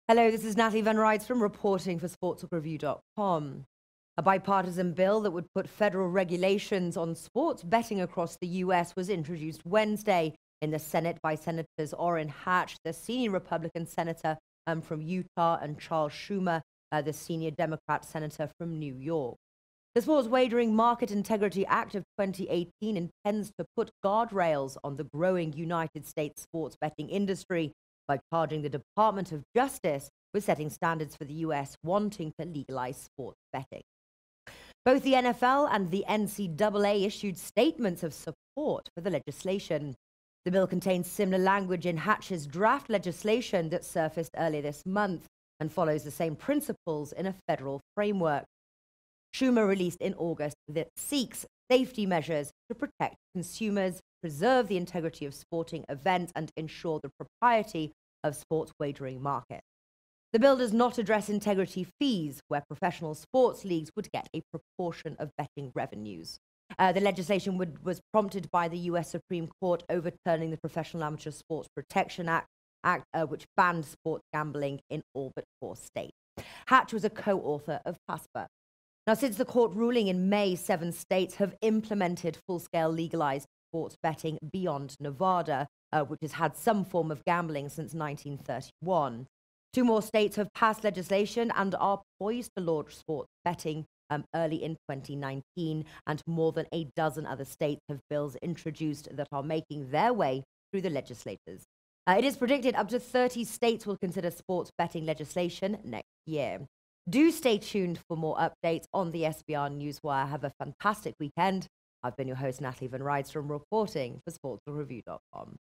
Hello, this is Natalie van Rydstrom reporting for Sportsbook A bipartisan bill that would put federal regulations on sports betting across the U.S. was introduced Wednesday in the Senate by Senators Orrin Hatch, the senior Republican senator from Utah, and Charles Schumer, the senior Democrat senator from New York. The Sports Wagering Market Integrity Act of 2018 intends to put guardrails on the growing United States sports betting industry by charging the Department of Justice with setting standards for the U.S. wanting to legalize sports betting. Both the NFL and the NCAA issued statements of support for the legislation. The bill contains similar language in Hatch's draft legislation that surfaced earlier this month and follows the same principles in a federal framework. Schumer released in August that seeks safety measures to protect consumers, preserve the integrity of sporting events, and ensure the propriety of sports wagering markets. The bill does not address integrity fees, where professional sports leagues would get a proportion of betting revenues. The legislation was prompted by the U.S. Supreme Court overturning the Professional Amateur Sports Protection Act, which banned sports gambling in all but 4 states. Hatch was a co-author of PASPA. Now, since the court ruling in May, 7 states have implemented full-scale legalized sports betting beyond Nevada, which has had some form of gambling since 1931. 2 more states have passed legislation and are poised to launch sports betting early in 2019, and more than a dozen other states have bills introduced that are making their way through the legislatures. It is predicted up to 30 states will consider sports betting legislation next year. Do stay tuned for more updates on the SBR Newswire. Have a fantastic weekend. I've been your host, Natalie van Rydstrom, reporting for sportsreview.com.